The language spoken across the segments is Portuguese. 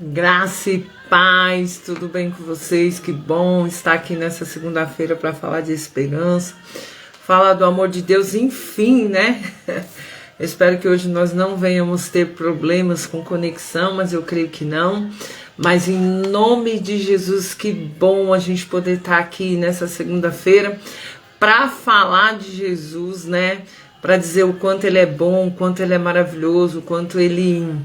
Graça e paz, tudo bem com vocês? Que bom estar aqui nessa segunda-feira para falar de esperança, falar do amor de Deus, enfim, né? Eu espero que hoje nós não venhamos ter problemas com conexão, mas eu creio que não. Mas em nome de Jesus, que bom a gente poder estar aqui nessa segunda-feira para falar de Jesus, né? Para dizer o quanto ele é bom, o quanto ele é maravilhoso, o quanto ele,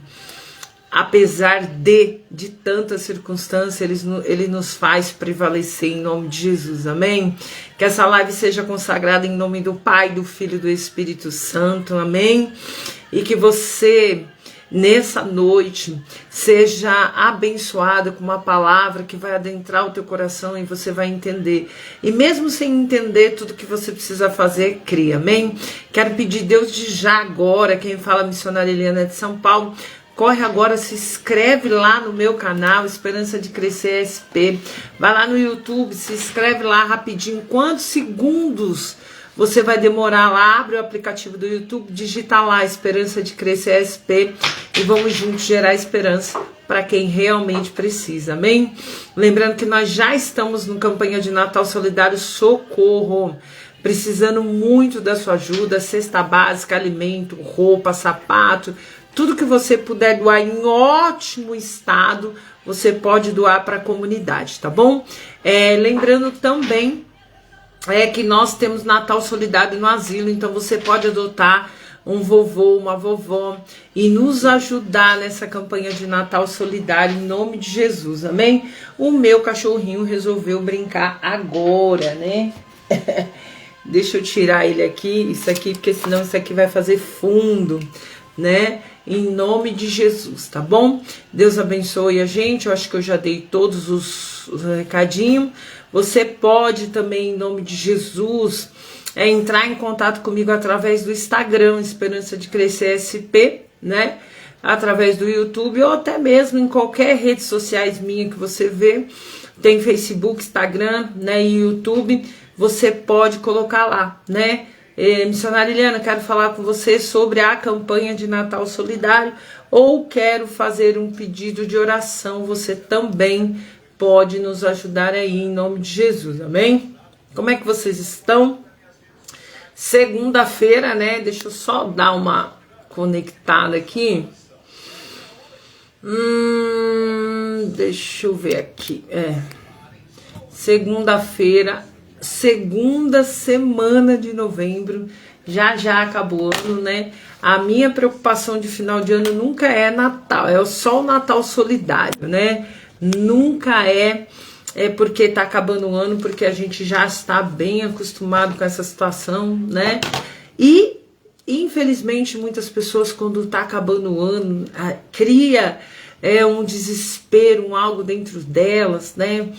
apesar de tantas circunstâncias, ele nos faz prevalecer em nome de Jesus, amém? Que essa live seja consagrada em nome do Pai, do Filho e do Espírito Santo, amém? E que você, nessa noite, seja abençoada com uma palavra que vai adentrar o teu coração e você vai entender. E mesmo sem entender tudo que você precisa fazer, cria, amém? Quero pedir Deus de já agora, quem fala missionária Eliana de São Paulo, corre agora, se inscreve lá no meu canal, Esperança de Crescer SP. Vai lá no YouTube, se inscreve lá rapidinho. Quantos segundos você vai demorar lá? Abre o aplicativo do YouTube, digita lá Esperança de Crescer SP e vamos juntos gerar esperança para quem realmente precisa, amém? Lembrando que nós já estamos no campanha de Natal Solidário Socorro, precisando muito da sua ajuda, cesta básica, alimento, roupa, sapato, tudo que você puder doar em ótimo estado, você pode doar para a comunidade, tá bom? Lembrando também que nós temos Natal Solidário no asilo, então você pode adotar um vovô, uma vovó e nos ajudar nessa campanha de Natal Solidário em nome de Jesus, amém? O meu cachorrinho resolveu brincar agora, né? Deixa eu tirar ele aqui, isso aqui, porque senão isso aqui vai fazer fundo, né? Em nome de Jesus, tá bom? Deus abençoe a gente. Eu acho que eu já dei todos os recadinhos. Você pode também, em nome de Jesus, entrar em contato comigo através do Instagram, Esperança de Crescer SP, né? Através do YouTube ou até mesmo em qualquer rede sociais minha que você vê. Tem Facebook, Instagram, né? E YouTube. Você pode colocar lá, né? Missionária Eliana, quero falar com você sobre a campanha de Natal Solidário ou quero fazer um pedido de oração, você também pode nos ajudar aí em nome de Jesus, amém? Como é que vocês estão? Segunda-feira, né? Deixa eu só dar uma conectada aqui. Deixa eu ver aqui. Segunda-feira, segunda semana de novembro, já acabou o ano, né? A minha preocupação de final de ano nunca é Natal, é só o Natal solidário, né? Nunca é porque tá acabando o ano, porque a gente já está bem acostumado com essa situação, né? E infelizmente muitas pessoas, quando tá acabando o ano, cria um desespero, algo dentro delas, né?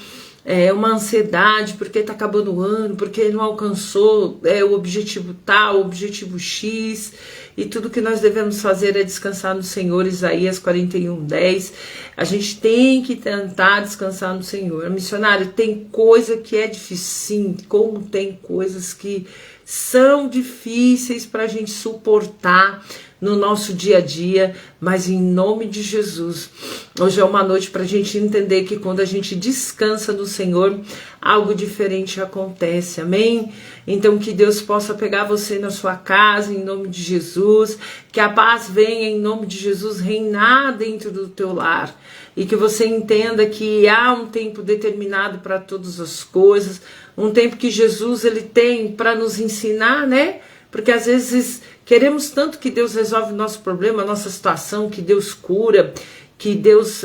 Uma ansiedade, porque tá acabando o ano, porque não alcançou o objetivo tal, o objetivo X, e tudo que nós devemos fazer é descansar no Senhor. Isaías 41:10. A gente tem que tentar descansar no Senhor. Missionário, tem coisa que é difícil, sim, como tem coisas que são difíceis para a gente suportar no nosso dia a dia, mas em nome de Jesus, hoje é uma noite para a gente entender que quando a gente descansa no Senhor, algo diferente acontece, amém? Então que Deus possa pegar você na sua casa, em nome de Jesus, que a paz venha em nome de Jesus reinar dentro do teu lar, e que você entenda que há um tempo determinado para todas as coisas, um tempo que Jesus ele tem para nos ensinar, né? Porque às vezes queremos tanto que Deus resolve o nosso problema, a nossa situação, que Deus cura, que Deus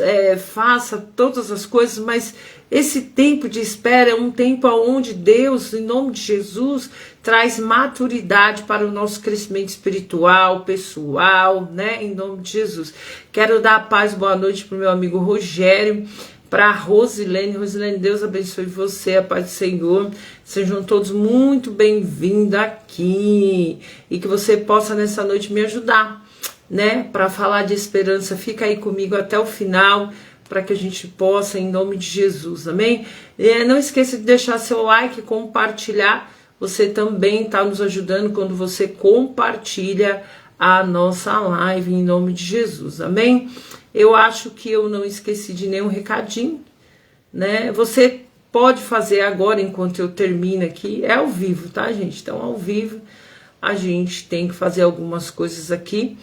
faça todas as coisas, mas esse tempo de espera é um tempo onde Deus, em nome de Jesus, traz maturidade para o nosso crescimento espiritual, pessoal, né? Em nome de Jesus. Quero dar a paz, boa noite para o meu amigo Rogério, para Rosilene. Rosilene, Deus abençoe você, a paz do Senhor. Sejam todos muito bem-vindos aqui. E que você possa nessa noite me ajudar, né? Para falar de esperança. Fica aí comigo até o final, para que a gente possa, em nome de Jesus, amém? Não esqueça de deixar seu like, compartilhar. Você também está nos ajudando quando você compartilha a nossa live, em nome de Jesus, amém? Eu acho que eu não esqueci de nenhum recadinho, né? Você pode fazer agora, enquanto eu termino aqui, é ao vivo, tá, gente? Então, ao vivo, a gente tem que fazer algumas coisas aqui.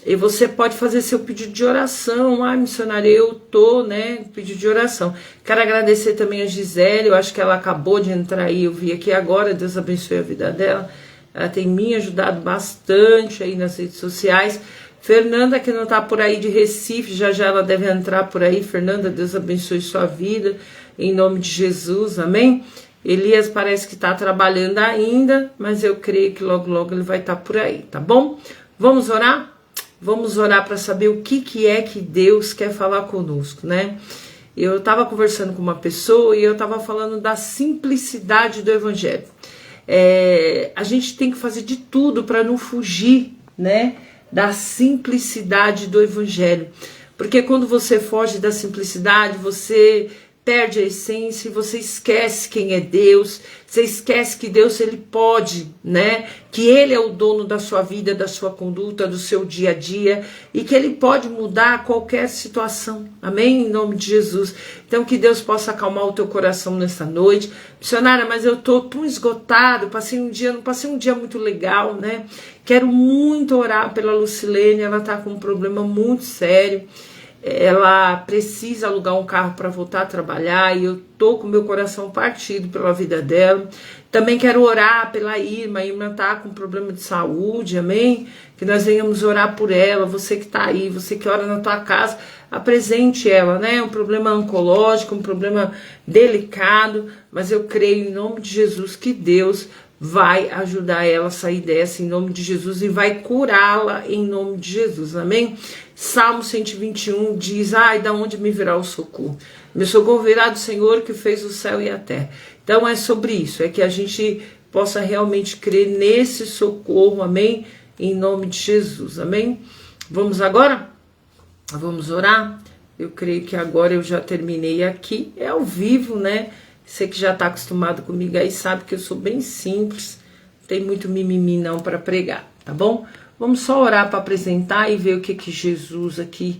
E você pode fazer seu pedido de oração. Ah, missionária, eu tô, né, pedido de oração. Quero agradecer também a Gisele, eu acho que ela acabou de entrar aí, eu vi aqui agora, Deus abençoe a vida dela. Ela tem me ajudado bastante aí nas redes sociais. Fernanda, que não tá por aí, de Recife, já já ela deve entrar por aí. Fernanda, Deus abençoe sua vida, em nome de Jesus, amém? Elias parece que tá trabalhando ainda, mas eu creio que logo logo ele vai estar por aí, tá bom? Vamos orar? Vamos orar para saber o que é que Deus quer falar conosco, né? Eu estava conversando com uma pessoa e eu estava falando da simplicidade do evangelho. A gente tem que fazer de tudo para não fugir, né, da simplicidade do evangelho. Porque quando você foge da simplicidade, você perde a essência e você esquece quem é Deus, você esquece que Deus, ele pode, né, que ele é o dono da sua vida, da sua conduta, do seu dia a dia, e que ele pode mudar qualquer situação, amém? Em nome de Jesus. Então que Deus possa acalmar o teu coração nessa noite. Missionária, mas eu tô tão esgotado, não passei um dia muito legal, né? Quero muito orar pela Lucilene, ela tá com um problema muito sério. Ela precisa alugar um carro para voltar a trabalhar e eu tô com meu coração partido pela vida dela. Também quero orar pela Irma. A Irma tá com problema de saúde, amém? Que nós venhamos orar por ela. Você que tá aí, você que ora na tua casa, apresente ela, né? Um problema oncológico, um problema delicado, mas eu creio em nome de Jesus que Deus vai ajudar ela a sair dessa em nome de Jesus e vai curá-la em nome de Jesus, amém? Salmo 121 diz, ai, da onde me virá o socorro? Meu socorro virá do Senhor que fez o céu e a terra. Então é sobre isso, é que a gente possa realmente crer nesse socorro, amém? Em nome de Jesus, amém? Vamos agora? Vamos orar? Eu creio que agora eu já terminei aqui, é ao vivo, né? Você que já está acostumado comigo aí sabe que eu sou bem simples, não tem muito mimimi não para pregar, tá bom? Vamos só orar para apresentar e ver o que Jesus aqui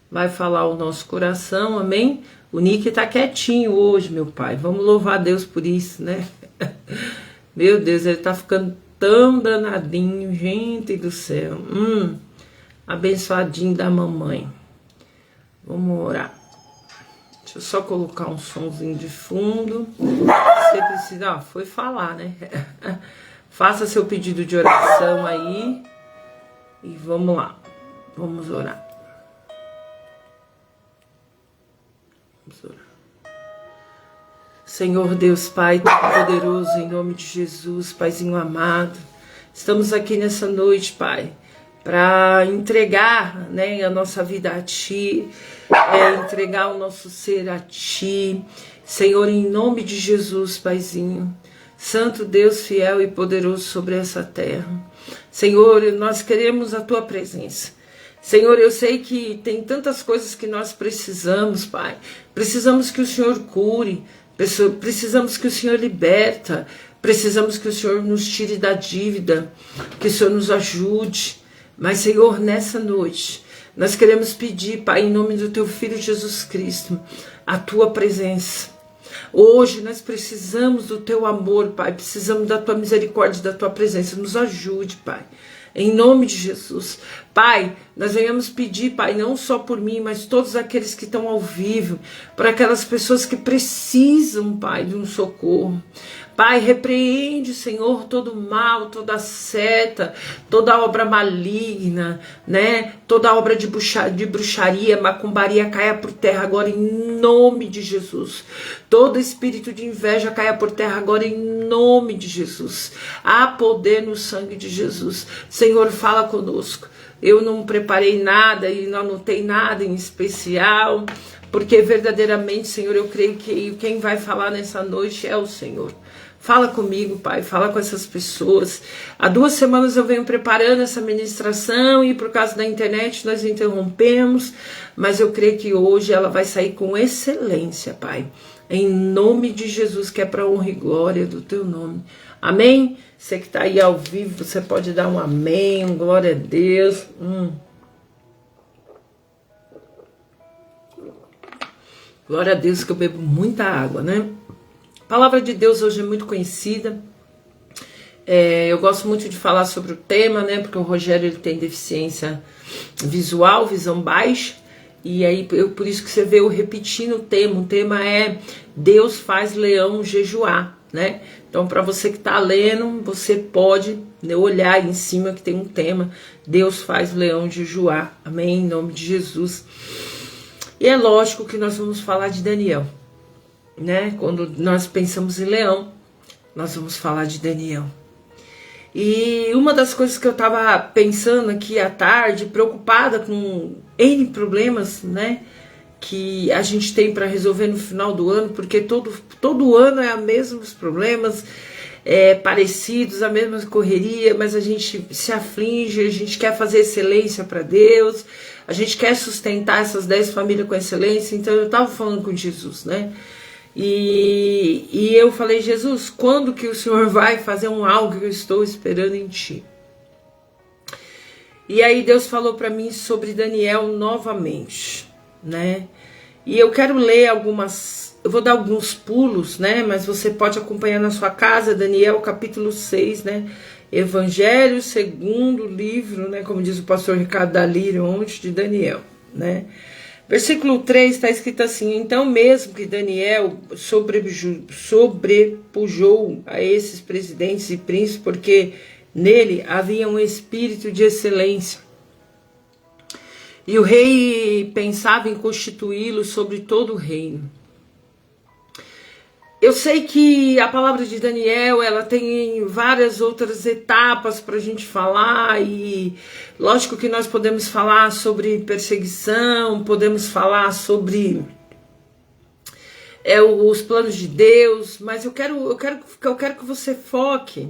vai falar ao nosso coração, amém? O Nick tá quietinho hoje, meu pai, vamos louvar a Deus por isso, né? Meu Deus, ele tá ficando tão danadinho, gente do céu, abençoadinho da mamãe. Vamos orar. Deixa eu só colocar um sonzinho de fundo. Você precisa, foi falar, né? Faça seu pedido de oração aí. E vamos lá. Vamos orar. Vamos orar. Senhor Deus Pai, Todo-Poderoso, em nome de Jesus, Paizinho amado. Estamos aqui nessa noite, Pai, para entregar, né, a nossa vida a Ti, entregar o nosso ser a Ti, Senhor, em nome de Jesus, Paizinho, Santo Deus fiel e poderoso sobre essa terra. Senhor, nós queremos a Tua presença. Senhor, eu sei que tem tantas coisas que nós precisamos, Pai. Precisamos que o Senhor cure, precisamos que o Senhor liberta, precisamos que o Senhor nos tire da dívida, que o Senhor nos ajude. Mas, Senhor, nessa noite, nós queremos pedir, Pai, em nome do Teu Filho Jesus Cristo, a Tua presença. Hoje nós precisamos do Teu amor, Pai, precisamos da Tua misericórdia, da Tua presença. Nos ajude, Pai, em nome de Jesus. Pai, nós venhamos pedir, Pai, não só por mim, mas todos aqueles que estão ao vivo, por aquelas pessoas que precisam, Pai, de um socorro. Pai, repreende, Senhor, todo mal, toda seta, toda obra maligna, né? Toda obra de bruxaria, macumbaria caia por terra agora em nome de Jesus. Todo espírito de inveja caia por terra agora em nome de Jesus. Há poder no sangue de Jesus. Senhor, fala conosco. Eu não preparei nada e não anotei nada em especial, porque verdadeiramente, Senhor, eu creio que quem vai falar nessa noite é o Senhor. Fala comigo, Pai, fala com essas pessoas. Há 2 semanas eu venho preparando essa ministração e por causa da internet nós interrompemos, mas eu creio que hoje ela vai sair com excelência, Pai. Em nome de Jesus, que é para honra e glória do Teu nome. Amém? Você que está aí ao vivo, você pode dar um amém, um glória a Deus. Glória a Deus que eu bebo muita água, né? A palavra de Deus hoje é muito conhecida. Eu gosto muito de falar sobre o tema, né? Porque o Rogério ele tem deficiência visual, visão baixa. E aí, por isso que você vê eu repetindo o tema. O tema é Deus faz leão jejuar, né? Então, para você que está lendo, você pode olhar aí em cima que tem um tema. Deus faz leão jejuar. Amém? Em nome de Jesus. E é lógico que nós vamos falar de Daniel, né? Quando nós pensamos em leão, nós vamos falar de Daniel. E uma das coisas que eu estava pensando aqui à tarde, preocupada com N problemas, né? Que a gente tem para resolver no final do ano, porque todo ano é os mesmos problemas, parecidos, a mesma correria, mas a gente se aflige, a gente quer fazer excelência para Deus, a gente quer sustentar essas 10 famílias com excelência. Então eu estava falando com Jesus, né? E eu falei, Jesus, quando que o Senhor vai fazer algo que eu estou esperando em Ti? E aí Deus falou para mim sobre Daniel novamente, né? E eu quero ler eu vou dar alguns pulos, né? Mas você pode acompanhar na sua casa, Daniel capítulo 6, né? Evangelho, segundo livro, né? Como diz o pastor Ricardo Dalírio, ontem, de Daniel, né? Versículo 3 está escrito assim: então mesmo que Daniel sobrepujou a esses presidentes e príncipes, porque nele havia um espírito de excelência, e o rei pensava em constituí-lo sobre todo o reino. Eu sei que a palavra de Daniel, ela tem várias outras etapas para a gente falar, e lógico que nós podemos falar sobre perseguição, podemos falar sobre os planos de Deus, mas eu quero que você foque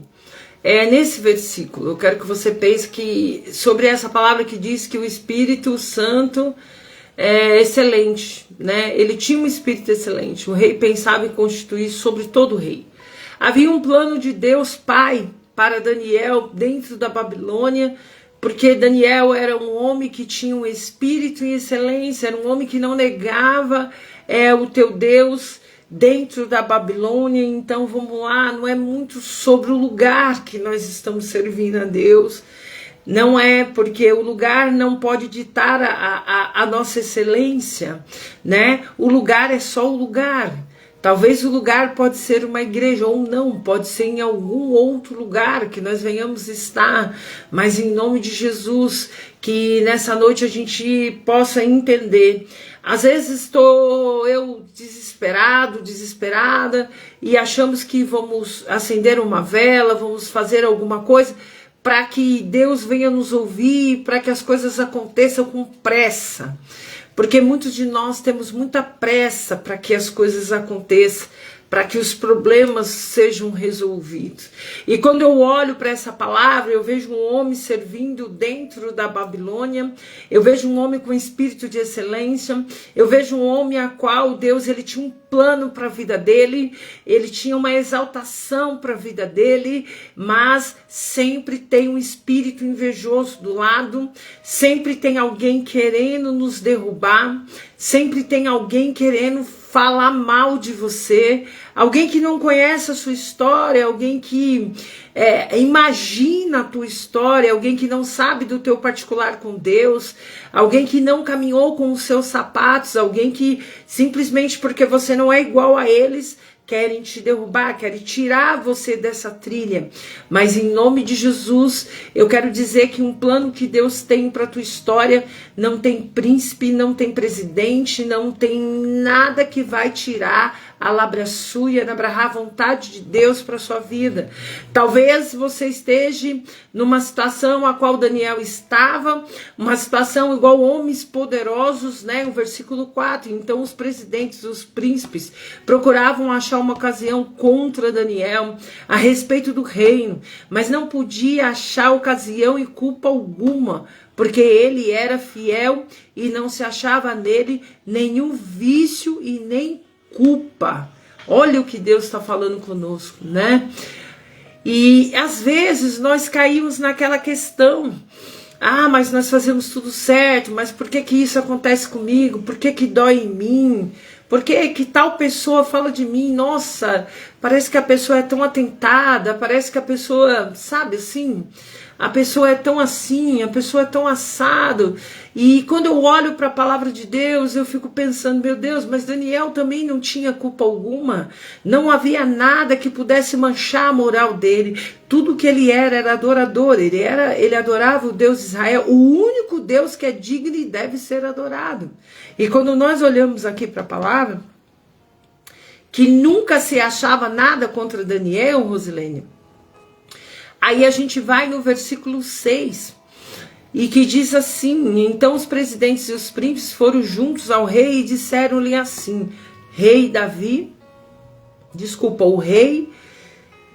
nesse versículo. Eu quero que você pense sobre essa palavra que diz que o Espírito Santo é excelente, né? Ele tinha um espírito excelente. O rei pensava em constituir sobre todo o rei. Havia um plano de Deus Pai para Daniel dentro da Babilônia, porque Daniel era um homem que tinha um espírito em excelência, era um homem que não negava o teu Deus dentro da Babilônia. Então vamos lá, não é muito sobre o lugar que nós estamos servindo a Deus. Não é, porque o lugar não pode ditar a nossa excelência, né? O lugar é só o lugar. Talvez o lugar pode ser uma igreja ou não, pode ser em algum outro lugar que nós venhamos estar, mas em nome de Jesus, que nessa noite a gente possa entender. Às vezes estou eu desesperada, e achamos que vamos acender uma vela, vamos fazer alguma coisa para que Deus venha nos ouvir, para que as coisas aconteçam com pressa. Porque muitos de nós temos muita pressa para que as coisas aconteçam, para que os problemas sejam resolvidos. E quando eu olho para essa palavra, eu vejo um homem servindo dentro da Babilônia, eu vejo um homem com espírito de excelência, eu vejo um homem a qual Deus ele tinha um plano para a vida dele, ele tinha uma exaltação para a vida dele, mas sempre tem um espírito invejoso do lado, sempre tem alguém querendo nos derrubar, sempre tem alguém querendo falar mal de você, alguém que não conhece a sua história, alguém que imagina a tua história, alguém que não sabe do teu particular com Deus, alguém que não caminhou com os seus sapatos, alguém que simplesmente porque você não é igual a eles, querem te derrubar, querem tirar você dessa trilha. Mas em nome de Jesus, eu quero dizer que um plano que Deus tem para a tua história não tem príncipe, não tem presidente, não tem nada que vai tirar a labraçuia, a vontade de Deus para sua vida. Talvez você esteja numa situação a qual Daniel estava, uma situação igual homens poderosos, né? O versículo 4. Então os presidentes, os príncipes procuravam achar uma ocasião contra Daniel a respeito do reino, mas não podia achar ocasião e culpa alguma, porque ele era fiel e não se achava nele nenhum vício e nem culpa. Olha o que Deus está falando conosco, né? E às vezes nós caímos naquela questão: ah, mas nós fazemos tudo certo, mas por que que isso acontece comigo? Por que que dói em mim? Porque que tal pessoa fala de mim, nossa, parece que a pessoa é tão atentada, parece que a pessoa, sabe assim, a pessoa é tão assim, a pessoa é tão assado. E quando eu olho para a palavra de Deus, eu fico pensando, meu Deus, mas Daniel também não tinha culpa alguma, não havia nada que pudesse manchar a moral dele. Tudo que ele era adorador, ele adorava o Deus de Israel, o único Deus que é digno e deve ser adorado. E quando nós olhamos aqui para a palavra, que nunca se achava nada contra Daniel, Rosilene, aí a gente vai no versículo 6, e que diz assim: então os presidentes e os príncipes foram juntos ao rei e disseram-lhe assim: o rei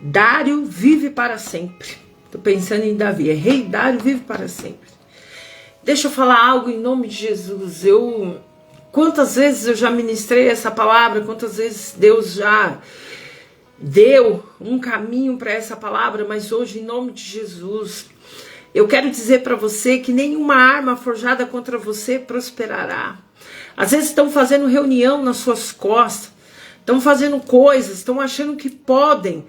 Dário vive para sempre. Estou pensando em Davi, rei Dário vive para sempre. Deixa eu falar algo em nome de Jesus. Quantas vezes eu já ministrei essa palavra, quantas vezes Deus já deu um caminho para essa palavra, mas hoje, em nome de Jesus, eu quero dizer para você que nenhuma arma forjada contra você prosperará. Às vezes estão fazendo reunião nas suas costas, estão fazendo coisas, estão achando que podem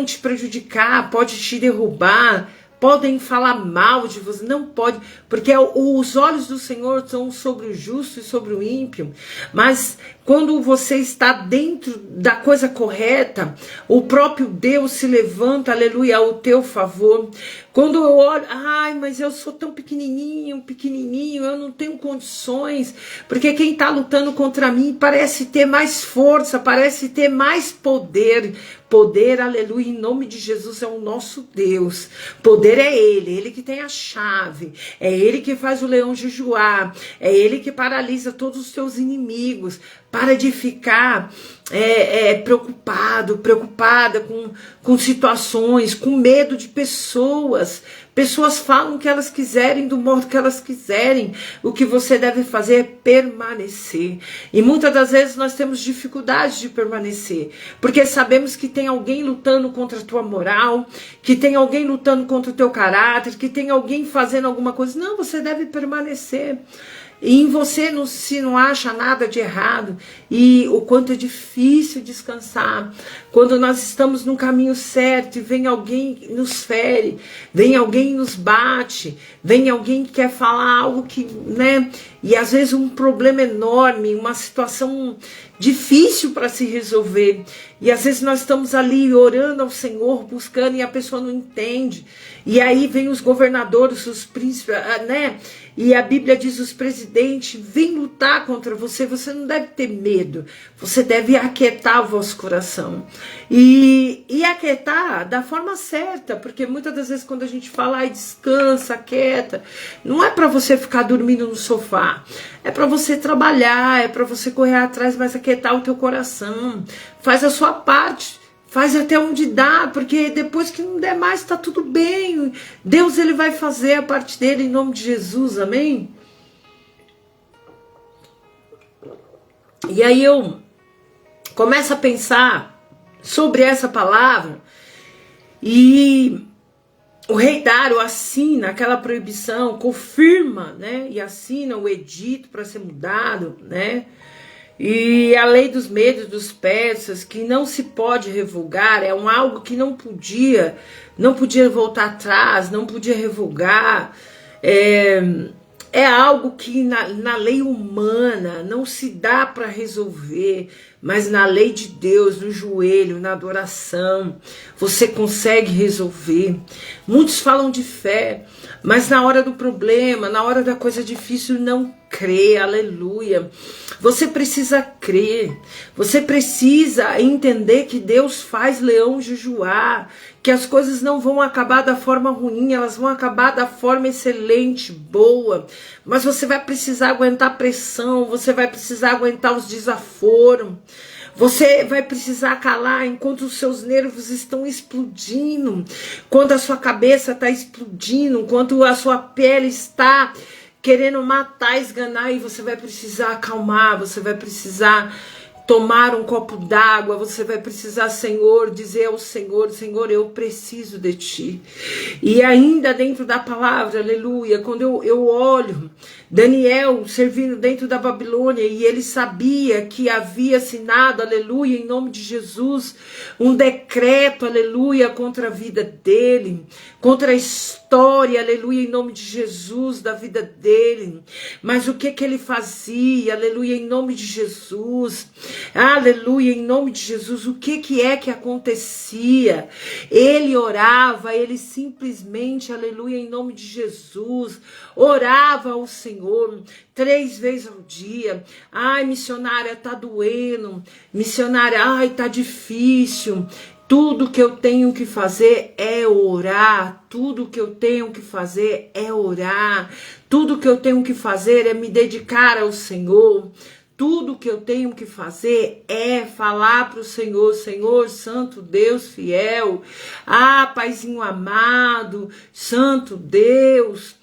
te prejudicar, pode te derrubar, podem falar mal de você, não pode, porque os olhos do Senhor são sobre o justo e sobre o ímpio, mas quando você está dentro da coisa correta, o próprio Deus se levanta, aleluia, ao teu favor. Quando eu olho, mas eu sou tão pequenininho, eu não tenho condições, porque quem está lutando contra mim parece ter mais força, parece ter mais poder, aleluia, em nome de Jesus é o nosso Deus, poder é Ele que tem a chave, é Ele que faz o leão jejuar, é Ele que paralisa todos os teus inimigos. Para de ficar preocupada com situações, com medo de pessoas. Pessoas falam o que elas quiserem, do modo que elas quiserem. O que você deve fazer é permanecer. E muitas das vezes nós temos dificuldade de permanecer, porque sabemos que tem alguém lutando contra a tua moral, que tem alguém lutando contra o teu caráter, que tem alguém fazendo alguma coisa. Não, você deve permanecer. E em você se não acha nada de errado. E o quanto é difícil descansar. Quando nós estamos no caminho certo e vem alguém nos fere, vem alguém nos bate, vem alguém que quer falar algo que, né? E às vezes um problema enorme, uma situação difícil para se resolver. E às vezes nós estamos ali orando ao Senhor, buscando, e a pessoa não entende. E aí vem os governadores, os príncipes, né? E a Bíblia diz, os presidentes vêm lutar contra você, você não deve ter medo, você deve aquietar o vosso coração. E aquietar da forma certa, porque muitas das vezes quando a gente fala, descansa, aquieta, não é para você ficar dormindo no sofá, é para você trabalhar, é para você correr atrás, mas aquietar o teu coração, faz a sua parte. Faz até onde dá, porque depois que não der mais, está tudo bem. Deus, ele vai fazer a parte dele em nome de Jesus, amém? E aí eu começo a pensar sobre essa palavra, e o rei Dário assina aquela proibição, confirma, né? E assina o edito para ser mudado, né? E a lei dos medos dos persas, que não se pode revogar, é algo que não podia voltar atrás, não podia revogar, é algo que na lei humana não se dá para resolver, mas na lei de Deus, no joelho, na adoração, você consegue resolver. Muitos falam de fé, mas na hora do problema, na hora da coisa difícil, não crê, aleluia. Você precisa crer, você precisa entender que Deus faz leão jejuar, que as coisas não vão acabar da forma ruim, elas vão acabar da forma excelente, boa, mas você vai precisar aguentar a pressão, você vai precisar aguentar os desaforos, você vai precisar calar enquanto os seus nervos estão explodindo, quando a sua cabeça está explodindo, enquanto a sua pele está querendo matar, esganar, e você vai precisar acalmar, você vai precisar tomar um copo d'água, você vai precisar, Senhor, dizer ao Senhor, Senhor, eu preciso de Ti. E ainda dentro da palavra, aleluia, quando eu olho, Daniel servindo dentro da Babilônia, e ele sabia que havia assinado, aleluia, em nome de Jesus, um decreto, aleluia, contra a vida dele, contra a história, aleluia, em nome de Jesus, da vida dele. Mas o que ele fazia, aleluia, em nome de Jesus, aleluia, em nome de Jesus, o que é que acontecia? Ele orava, ele simplesmente, aleluia, em nome de Jesus, orava ao Senhor 3 vezes ao dia. Ai, missionária, tá doendo. Missionária, ai, tá difícil. Tudo que eu tenho que fazer é orar. Tudo que eu tenho que fazer é orar. Tudo que eu tenho que fazer é me dedicar ao Senhor. Tudo que eu tenho que fazer é falar para o Senhor, Senhor, Santo Deus fiel, Paizinho amado, Santo Deus,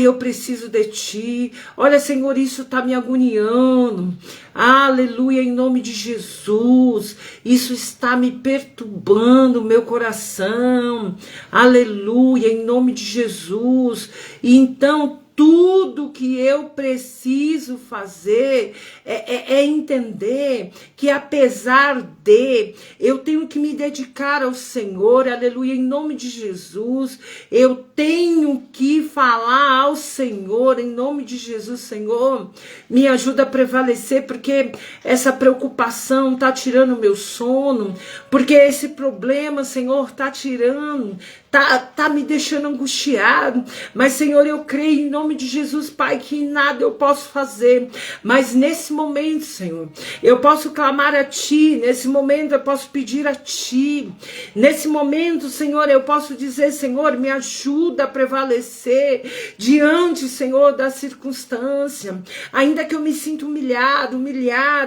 eu preciso de Ti, olha, Senhor, isso está me agoniando, aleluia, em nome de Jesus, isso está me perturbando o meu coração, aleluia, em nome de Jesus, e então, tudo que eu preciso fazer é entender que apesar de eu tenho que me dedicar ao Senhor, aleluia, em nome de Jesus, eu tenho que falar ao Senhor, em nome de Jesus, Senhor, me ajuda a prevalecer, porque essa preocupação está tirando o meu sono, porque esse problema, Senhor, está tirando, tá me deixando angustiado, mas Senhor, eu creio em nome de Jesus, Pai, que nada eu posso fazer, mas nesse momento, Senhor, eu posso clamar a Ti, nesse momento eu posso pedir a Ti, nesse momento, Senhor, eu posso dizer, Senhor, me ajuda a prevalecer diante, Senhor, da circunstância, ainda que eu me sinta humilhada,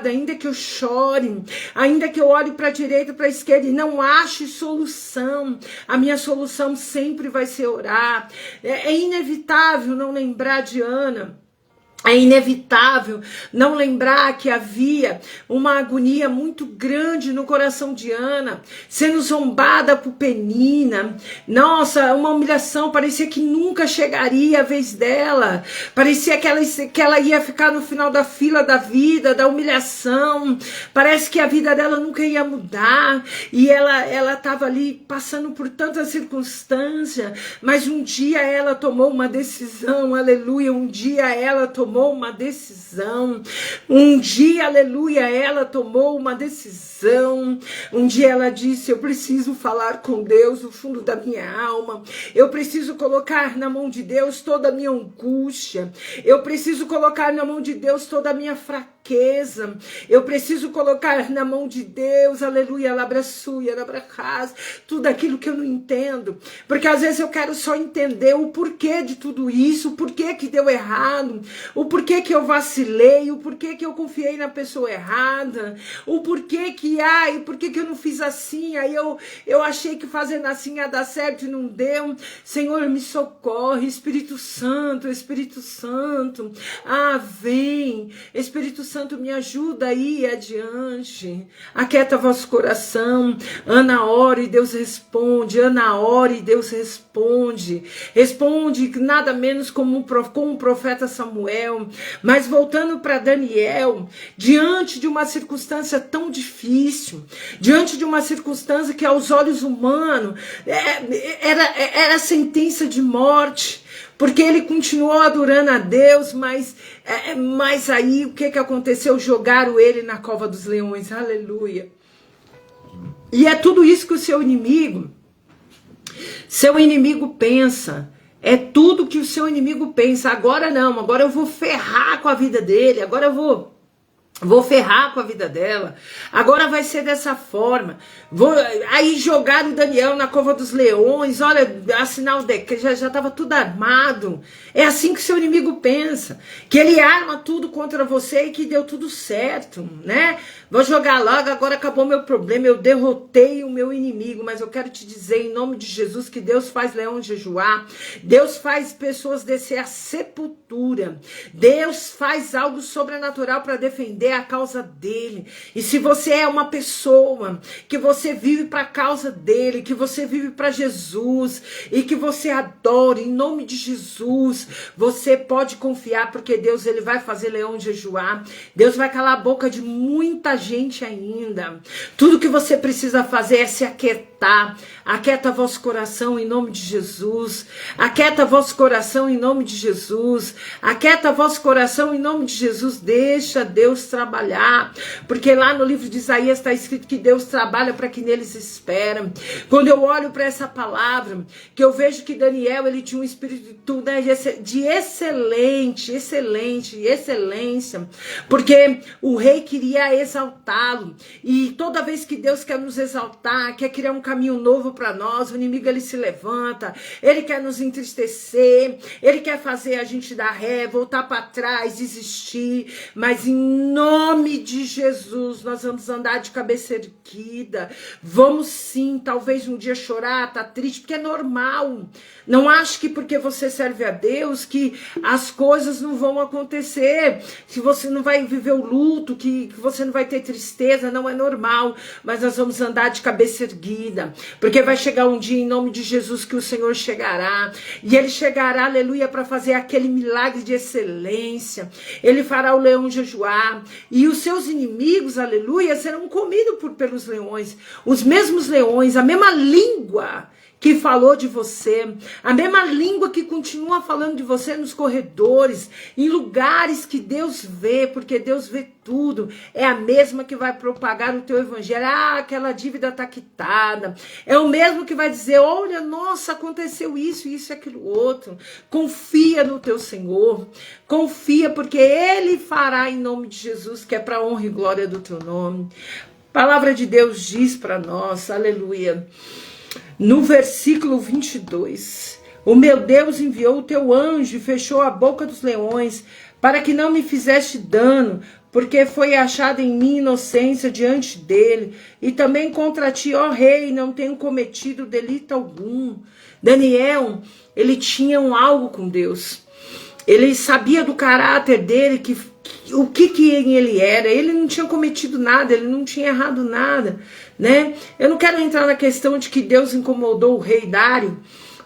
ainda que eu chore, ainda que eu olhe para a direita, para a esquerda e não ache solução, a minha solução sempre vai ser orar. É inevitável não lembrar de Ana. É inevitável não lembrar que havia uma agonia muito grande no coração de Ana, sendo zombada por Penina. Nossa, uma humilhação, parecia que nunca chegaria a vez dela. Parecia que ela ia ficar no final da fila da vida, da humilhação. Parece que a vida dela nunca ia mudar. E ela estava ali passando por tanta circunstância. Mas um dia ela tomou uma decisão, aleluia, um dia ela tomou uma decisão, um dia, aleluia, ela tomou uma decisão, um dia ela disse, eu preciso falar com Deus no fundo da minha alma, eu preciso colocar na mão de Deus toda a minha angústia, eu preciso colocar na mão de Deus toda a minha fraqueza, eu preciso colocar na mão de Deus, aleluia, labraçuia, labracás, tudo aquilo que eu não entendo, porque às vezes eu quero só entender o porquê de tudo isso, o porquê que deu errado, o porquê que eu vacilei, o porquê que eu confiei na pessoa errada, o porquê que, porquê que eu não fiz assim, aí eu achei que fazendo assim ia dar certo e não deu. Senhor, me socorre, Espírito Santo, vem, Espírito Santo, me ajuda aí adiante, aquieta vosso coração. Ana ora e Deus responde, Ana ora e Deus responde nada menos como um profeta Samuel. Mas voltando para Daniel, diante de uma circunstância tão difícil, diante de uma circunstância que aos olhos humanos era sentença de morte, porque ele continuou adorando a Deus, mas aí o que aconteceu? Jogaram ele na cova dos leões, aleluia. E é tudo isso que o seu inimigo pensa. É tudo que o seu inimigo pensa. Agora não, agora eu vou ferrar com a vida dele, agora eu vou ferrar com a vida dela, agora vai ser dessa forma. Aí jogaram o Daniel na cova dos leões, olha, assinar o decreto, já estava tudo armado. É assim que o seu inimigo pensa, que ele arma tudo contra você e que deu tudo certo, né? Vou jogar logo, agora acabou meu problema, eu derrotei o meu inimigo, mas eu quero te dizer em nome de Jesus que Deus faz leão jejuar, Deus faz pessoas descer à sepultura, Deus faz algo sobrenatural para defender viver a causa dele. E se você é uma pessoa que você vive para a causa dele, que você vive para Jesus e que você adora em nome de Jesus, você pode confiar, porque Deus, ele vai fazer leão jejuar. Deus vai calar a boca de muita gente ainda. Tudo que você precisa fazer é se aquietar. Aquieta vosso coração em nome de Jesus. Aquieta vosso coração em nome de Jesus. Aquieta vosso coração em nome de Jesus. Deixa Deus trabalhar. Porque lá no livro de Isaías está escrito que Deus trabalha para que neles esperam. Quando eu olho para essa palavra, que eu vejo que Daniel, ele tinha um espírito, né, de excelência. Porque o rei queria exaltá-lo. E toda vez que Deus quer nos exaltar, quer criar um caminho novo para nós, o inimigo, ele se levanta, ele quer nos entristecer, ele quer fazer a gente dar ré, voltar para trás, desistir, mas em nome de Jesus, nós vamos andar de cabeça erguida, vamos sim, talvez um dia chorar, tá triste, porque é normal. Não acho que porque você serve a Deus que as coisas não vão acontecer, que você não vai viver o luto, que você não vai ter tristeza, não é normal, mas nós vamos andar de cabeça erguida, porque vai chegar um dia em nome de Jesus que o Senhor chegará, e ele chegará, aleluia, para fazer aquele milagre de excelência. Ele fará o leão jejuar, e os seus inimigos, aleluia, serão comidos pelos leões, os mesmos leões, a mesma língua que falou de você, a mesma língua que continua falando de você nos corredores, em lugares que Deus vê, porque Deus vê tudo, é a mesma que vai propagar o teu evangelho. Ah, aquela dívida está quitada. É o mesmo que vai dizer, olha, nossa, aconteceu isso e aquilo outro. Confia no teu Senhor, confia, porque Ele fará em nome de Jesus, que é para a honra e glória do teu nome. A palavra de Deus diz para nós, aleluia, no versículo 22, o meu Deus enviou o teu anjo e fechou a boca dos leões, para que não me fizeste dano, porque foi achada em mim inocência diante dele, e também contra ti, ó rei, não tenho cometido delito algum. Daniel, ele tinha algo com Deus, ele sabia do caráter dele, o que ele era, ele não tinha cometido nada, ele não tinha errado nada, né? Eu não quero entrar na questão de que Deus incomodou o rei Dário,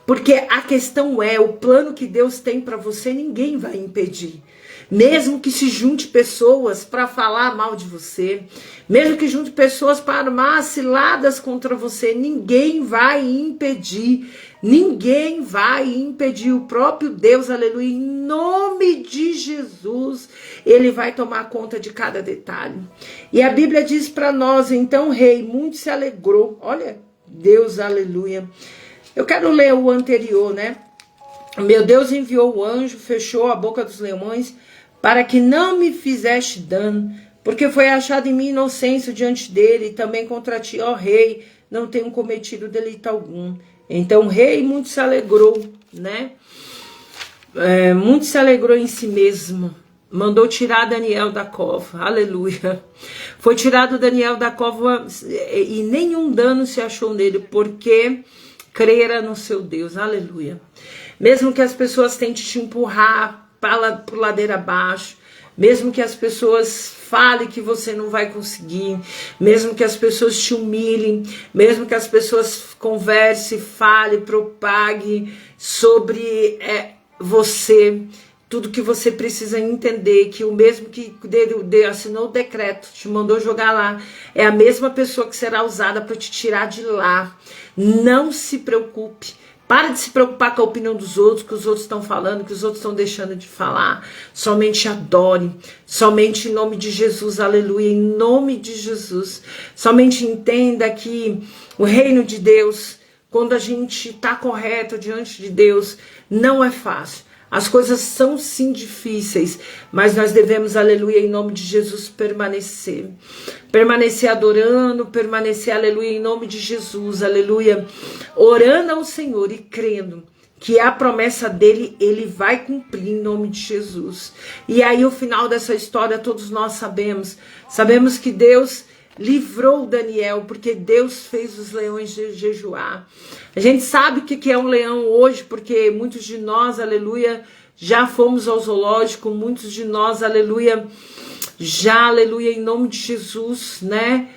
porque a questão é, o plano que Deus tem para você, ninguém vai impedir. Mesmo que se junte pessoas para falar mal de você, mesmo que junte pessoas para armar ciladas contra você, ninguém vai impedir. Ninguém vai impedir. O próprio Deus, aleluia, em nome de Jesus, ele vai tomar conta de cada detalhe. E a Bíblia diz para nós, então o rei muito se alegrou. Olha, Deus, aleluia. Eu quero ler o anterior, né? Meu Deus enviou o anjo, fechou a boca dos leões, para que não me fizeste dano, porque foi achado em mim inocência diante dele, e também contra ti, ó rei, não tenho cometido delito algum. Então o rei muito se alegrou, né? Muito se alegrou em si mesmo. Mandou tirar Daniel da cova, aleluia. Foi tirado Daniel da cova e nenhum dano se achou nele, porque crera no seu Deus, aleluia. Mesmo que as pessoas tentem te empurrar por ladeira abaixo, mesmo que as pessoas falem que você não vai conseguir, mesmo que as pessoas te humilhem, mesmo que as pessoas conversem, falem, propaguem sobre você, tudo que você precisa entender, que o mesmo que assinou o decreto, te mandou jogar lá, é a mesma pessoa que será usada para te tirar de lá. Não se preocupe. Para de se preocupar com a opinião dos outros, que os outros estão falando, que os outros estão deixando de falar. Somente adore. Somente em nome de Jesus, aleluia, em nome de Jesus. Somente entenda que o reino de Deus, quando a gente está correto diante de Deus, não é fácil. As coisas são sim difíceis, mas nós devemos, aleluia, em nome de Jesus, permanecer. Permanecer adorando, permanecer, aleluia, em nome de Jesus, aleluia. Orando ao Senhor e crendo que a promessa dele, ele vai cumprir em nome de Jesus. E aí o final dessa história, todos nós sabemos que Deus livrou Daniel, porque Deus fez os leões jejuar. A gente sabe o que é um leão hoje, porque muitos de nós, aleluia, já fomos ao zoológico, muitos de nós, aleluia, já, aleluia, em nome de Jesus, né?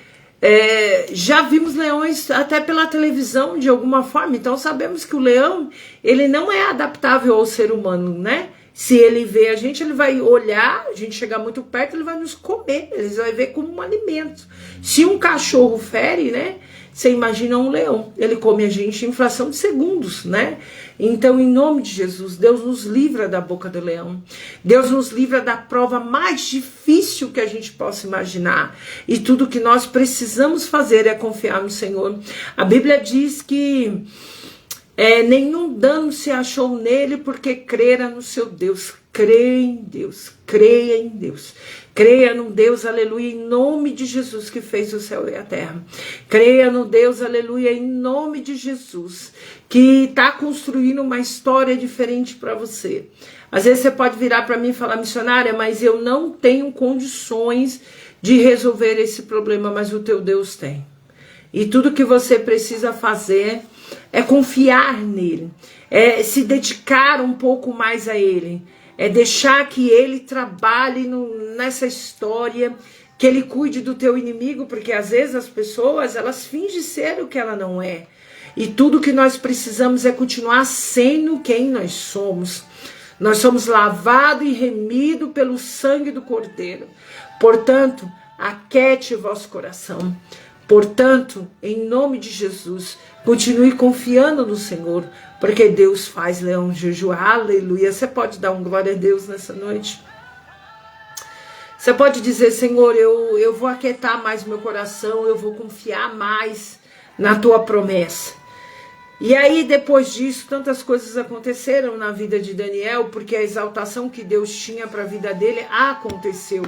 Já vimos leões até pela televisão de alguma forma, então sabemos que o leão, ele não é adaptável ao ser humano, né? Se ele vê a gente, ele vai olhar, a gente chegar muito perto, ele vai nos comer, ele vai ver como um alimento. Se um cachorro fere, né? Você imagina um leão, ele come a gente em fração de segundos, né? Então, em nome de Jesus, Deus nos livra da boca do leão. Deus nos livra da prova mais difícil que a gente possa imaginar. E tudo que nós precisamos fazer é confiar no Senhor. A Bíblia diz que nenhum dano se achou nele porque crera no seu Deus. Creia em Deus, creia em Deus. Creia no Deus, aleluia, em nome de Jesus que fez o céu e a terra. Creia no Deus, aleluia, em nome de Jesus, que está construindo uma história diferente para você. Às vezes você pode virar para mim e falar, missionária, mas eu não tenho condições de resolver esse problema, mas o teu Deus tem. E tudo que você precisa fazer é confiar nele, é se dedicar um pouco mais a ele, é deixar que ele trabalhe nessa história, que ele cuide do teu inimigo, porque às vezes as pessoas, elas fingem ser o que ela não é. E tudo que nós precisamos é continuar sendo quem nós somos. Nós somos lavados e remidos pelo sangue do Cordeiro. Portanto, aquete o vosso coração. Portanto, em nome de Jesus, continue confiando no Senhor, porque Deus faz leão jejuar, aleluia. Você pode dar um glória a Deus nessa noite? Você pode dizer, Senhor, eu vou aquietar mais meu coração, eu vou confiar mais na tua promessa. E aí, depois disso, tantas coisas aconteceram na vida de Daniel, porque a exaltação que Deus tinha para a vida dele aconteceu.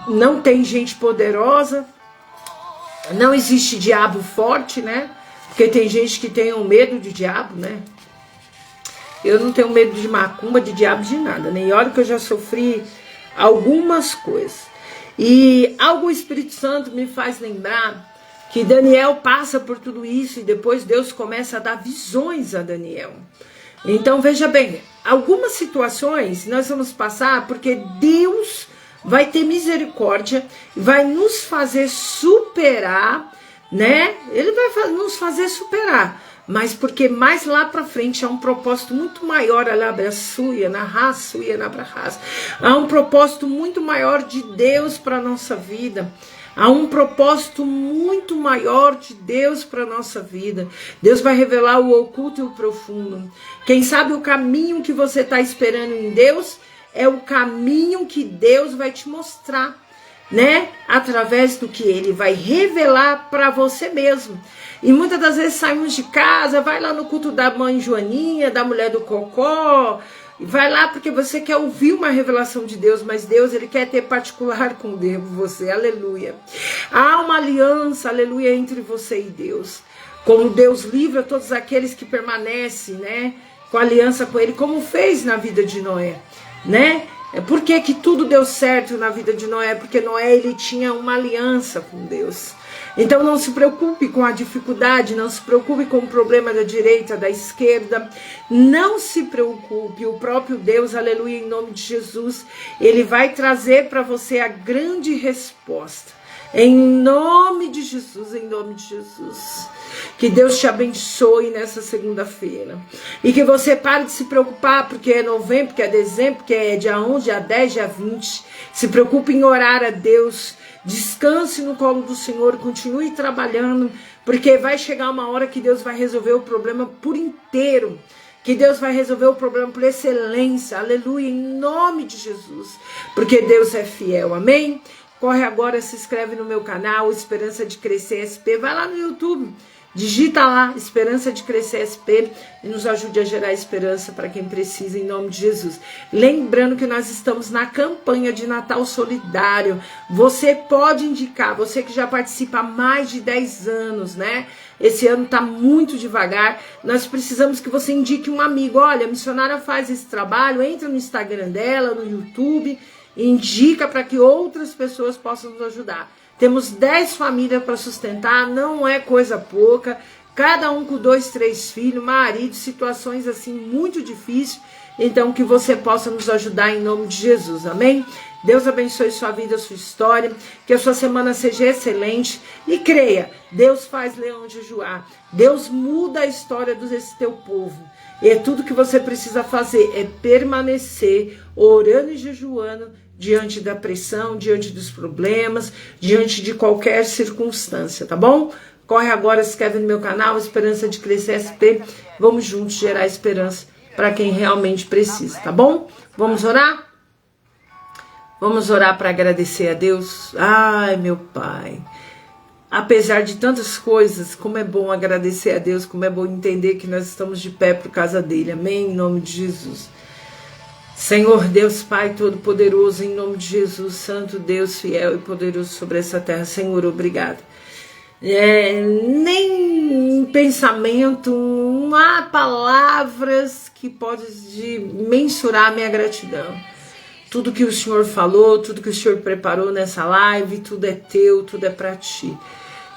Não tem gente poderosa, não existe diabo forte, né? Porque tem gente que tem um medo de diabo, né? Eu não tenho medo de macumba, de diabo, de nada, né? E olha que eu já sofri algumas coisas. E algo o Espírito Santo me faz lembrar que Daniel passa por tudo isso e depois Deus começa a dar visões a Daniel. Então veja bem, algumas situações nós vamos passar porque Deus vai ter misericórdia, vai nos fazer superar, né? Ele vai nos fazer superar, mas porque mais lá para frente há um propósito muito maior, há um propósito muito maior de Deus para nossa vida. Há um propósito muito maior de Deus para a nossa vida. Deus vai revelar o oculto e o profundo. Quem sabe o caminho que você está esperando em Deus é o caminho que Deus vai te mostrar, né? Através do que Ele vai revelar para você mesmo. E muitas das vezes saímos de casa, vai lá no culto da mãe Joaninha, da mulher do Cocó, vai lá porque você quer ouvir uma revelação de Deus, mas Deus, Ele quer ter particular com você, aleluia. Há uma aliança, aleluia, entre você e Deus. Como Deus livra todos aqueles que permanecem, né, com aliança com Ele, como fez na vida de Noé, né? Por que que tudo deu certo na vida de Noé? Porque Noé, ele tinha uma aliança com Deus. Então não se preocupe com a dificuldade, não se preocupe com o problema da direita, da esquerda, não se preocupe, o próprio Deus, aleluia, em nome de Jesus, Ele vai trazer para você a grande resposta. Em nome de Jesus, em nome de Jesus. Que Deus te abençoe nessa segunda-feira. E que você pare de se preocupar, porque é novembro, porque é dezembro, porque é dia 11, dia 10, dia 20. Se preocupe em orar a Deus. Descanse no colo do Senhor, continue trabalhando, porque vai chegar uma hora que Deus vai resolver o problema por inteiro. Que Deus vai resolver o problema por excelência. Aleluia, em nome de Jesus. Porque Deus é fiel, amém? Corre agora, se inscreve no meu canal, Esperança de Crescer SP. Vai lá no YouTube, digita lá, Esperança de Crescer SP, e nos ajude a gerar esperança para quem precisa, em nome de Jesus. Lembrando que nós estamos na campanha de Natal Solidário. Você pode indicar, você que já participa há mais de 10 anos, né? Esse ano tá muito devagar. Nós precisamos que você indique um amigo. Olha, a missionária faz esse trabalho, entra no Instagram dela, no YouTube, indica para que outras pessoas possam nos ajudar. Temos 10 famílias para sustentar, não é coisa pouca. Cada um com 2, 3 filhos, marido, situações assim muito difíceis. Então que você possa nos ajudar em nome de Jesus, amém? Deus abençoe sua vida, sua história, que a sua semana seja excelente e creia, Deus faz leão jejuar, Deus muda a história desse teu povo. E tudo que você precisa fazer é permanecer orando e jejuando diante da pressão, diante dos problemas, diante de qualquer circunstância, tá bom? Corre agora, se inscreve no meu canal, Esperança de Crescer SP. Vamos juntos gerar esperança para quem realmente precisa, tá bom? Vamos orar? Vamos orar para agradecer a Deus. Ai, meu Pai, apesar de tantas coisas, como é bom agradecer a Deus, como é bom entender que nós estamos de pé por causa dele, amém? Em nome de Jesus. Senhor Deus Pai Todo-Poderoso, em nome de Jesus, Santo Deus, fiel e poderoso sobre essa terra, Senhor, obrigado. Nem pensamento, não há palavras que podem mensurar a minha gratidão. Tudo que o Senhor falou, tudo que o Senhor preparou nessa live, tudo é teu, tudo é para ti.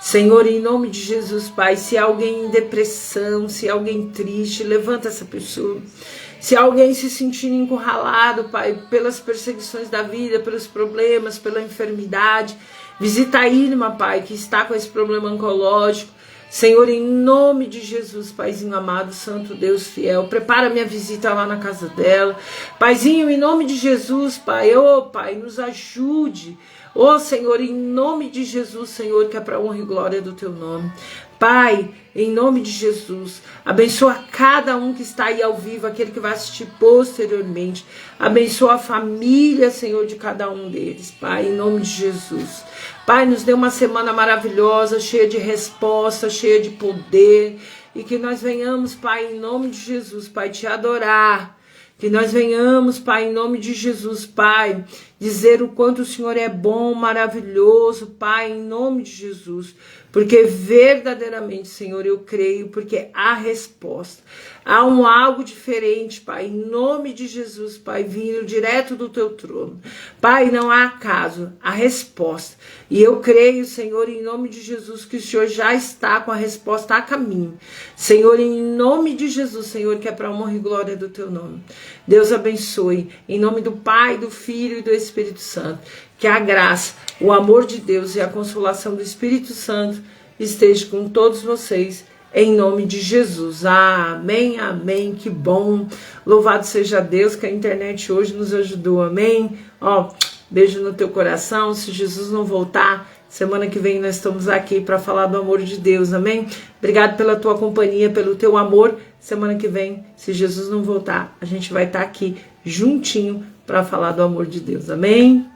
Senhor, em nome de Jesus, Pai, se há alguém em depressão, se há alguém triste, levanta essa pessoa. Se há alguém se sentindo encurralado, Pai, pelas perseguições da vida, pelos problemas, pela enfermidade, visita a Irma, Pai, que está com esse problema oncológico. Senhor, em nome de Jesus, Paizinho amado, Santo Deus fiel, prepara minha visita lá na casa dela. Paizinho, em nome de Jesus, Pai, Pai, nos ajude. Senhor, em nome de Jesus, Senhor, que é para a honra e glória do teu nome. Pai, em nome de Jesus, abençoa cada um que está aí ao vivo, aquele que vai assistir posteriormente. Abençoa a família, Senhor, de cada um deles, Pai, em nome de Jesus. Pai, nos dê uma semana maravilhosa, cheia de respostas, cheia de poder. E que nós venhamos, Pai, em nome de Jesus, Pai, te adorar. Que nós venhamos, Pai, em nome de Jesus, Pai, dizer o quanto o Senhor é bom, maravilhoso, Pai, em nome de Jesus. Porque verdadeiramente, Senhor, eu creio, porque há resposta. Há algo diferente, Pai, em nome de Jesus, Pai, vindo direto do teu trono. Pai, não há acaso, há resposta. E eu creio, Senhor, em nome de Jesus, que o Senhor já está com a resposta a caminho. Senhor, em nome de Jesus, Senhor, que é para a honra e glória do teu nome. Deus abençoe, em nome do Pai, do Filho e do Espírito Santo. Que a graça, o amor de Deus e a consolação do Espírito Santo esteja com todos vocês, em nome de Jesus. Amém, amém, que bom. Louvado seja Deus que a internet hoje nos ajudou, amém. Beijo no teu coração. Se Jesus não voltar, semana que vem nós estamos aqui para falar do amor de Deus, amém. Obrigado pela tua companhia, pelo teu amor. Semana que vem, se Jesus não voltar, a gente vai estar aqui juntinho para falar do amor de Deus, amém.